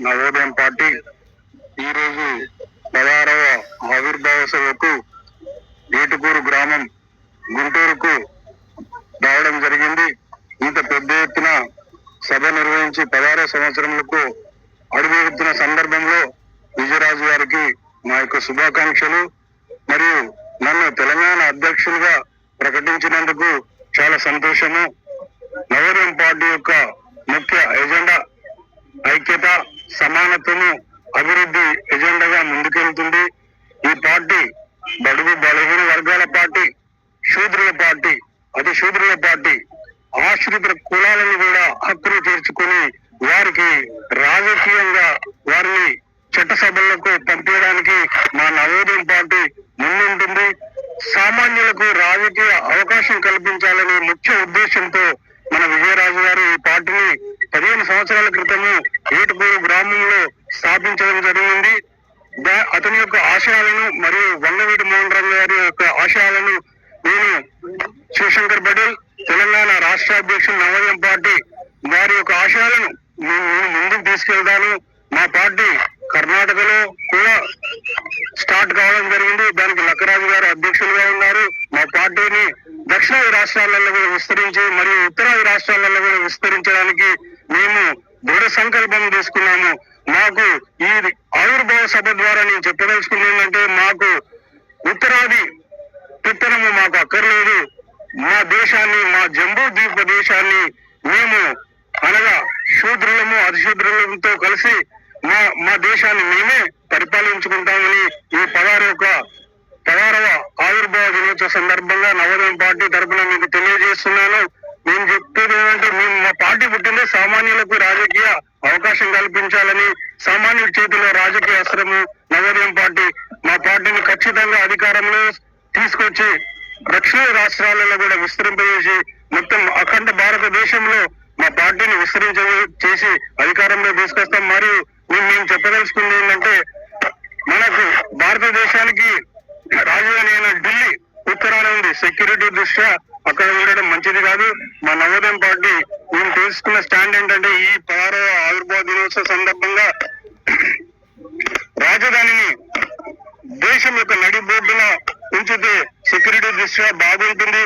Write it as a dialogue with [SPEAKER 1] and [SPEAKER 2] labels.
[SPEAKER 1] నవోదయం party ఈ రోజు 16వ ఆవిర్భావ సభకు ఏటుకూరు గ్రామం గుంటూరుకు రావడం జరిగింది. ఇంత పెద్ద ఎత్తున సభ నిర్వహించి 16వ సంవత్సరంలో అడుగుతున్న సందర్భంలో విజయరాజు గారికి మా యొక్క శుభాకాంక్షలు. మరియు నన్ను తెలంగాణ అధ్యక్షులుగా ప్రకటించినందుకు చాలా సంతోషము. నవోదయం పార్టీ యొక్క ముఖ్య ఎజెండా ఐక్యత, సమానత్వము, అభివృద్ధి ఎజెండాగా ముందుకెళ్తుంది. ఈ పార్టీ బడుగు బలహీన వర్గాల పార్టీ, శూద్రుల పార్టీ, అతి శూద్రుల పార్టీ, ఆశ్రిత కులాలను కూడా హక్కులు చేర్చుకుని వారికి రాజకీయంగా వారిని చట్టసభలకు పంపించడానికి మా నవోదయం పార్టీ ముందుంటుంది. సామాన్యులకు రాజకీయ అవకాశం కల్పించాలనే ముఖ్య ఉద్దేశంతో మన విజయరాజు గారు ఈ పార్టీని 15 సంవత్సరాల క్రితము ఏటుకూరు గ్రామంలో స్థాపించడం జరిగింది. అతని యొక్క ఆశయాలను మరియు వంగవీటి మోహన్ రంగ గారి యొక్క ఆశయాలను నేను శివశంకర్ పటేల్ తెలంగాణ రాష్ట్ర అధ్యక్షుడు నవోదయం పార్టీ వారి యొక్క ఆశయాలను నేను ముందుకు తీసుకెళ్తాను. మా పార్టీ కర్ణాటకలో కూడా స్టార్ట్ కావడం జరిగింది. దానికి లక్కరాజు గారు అధ్యక్షులుగా ఉన్నారు. మా పార్టీని దక్షిణాది రాష్ట్రాలలో కూడా విస్తరించి మరియు ఉత్తరాది రాష్ట్రాలలో కూడా విస్తరించడానికి మేము దృఢ సంకల్పం తీసుకున్నాము. మాకు ఈ ఆవిర్భావ సభ ద్వారా నేను చెప్పదలుచుకుంది ఏంటంటే, మాకు ఉత్తరాది పెత్తనము మాకు అక్కర్లేదు. మా దేశాన్ని, మా జంబూ ద్వీప దేశాన్ని మేము అనగా శూద్రులము అతిశూద్రులతో కలిసి మా దేశాన్ని మేమే పరిపాలించుకుంటామని ఈ 16వ ఆవిర్భావ దినోత్సవ సందర్భంగా నవోదయం పార్టీ తరఫున మీకు తెలియజేస్తున్నాను. నేను చెప్పేది ఏంటంటే, మేము మా పార్టీ పుట్టిందే సామాన్యులకు రాజకీయ అవకాశం కల్పించాలని. సామాన్యుల చేతిలో రాజకీయ అస్త్రము నవోదయం పార్టీ. మా పార్టీని ఖచ్చితంగా అధికారంలో తీసుకొచ్చి దక్షిణ రాష్ట్రాలలో కూడా విస్తరింపజేసి మొత్తం అఖండ భారతదేశంలో మా పార్టీని చేసి అధికారంలో తీసుకొస్తాం. మరియు మేము చెప్పదలుచుకుంది ఏంటంటే, మనకు భారతదేశానికి రాజధాని అయిన ఢిల్లీ ఉత్తరాన ఉంది. సెక్యూరిటీ దృష్ట్యా అక్కడ ఉండడం మంచిది కాదు. మా నవోదయం పార్టీ మేము తీసుకున్న స్టాండ్ ఏంటంటే, ఈ 16వ ఆవిర్భావ దినోత్సవ సందర్భంగా రాజధానిని దేశం యొక్క నడి బోర్డున ఉంచితే సెక్యూరిటీ దృష్ట్యా బాగుంటుంది.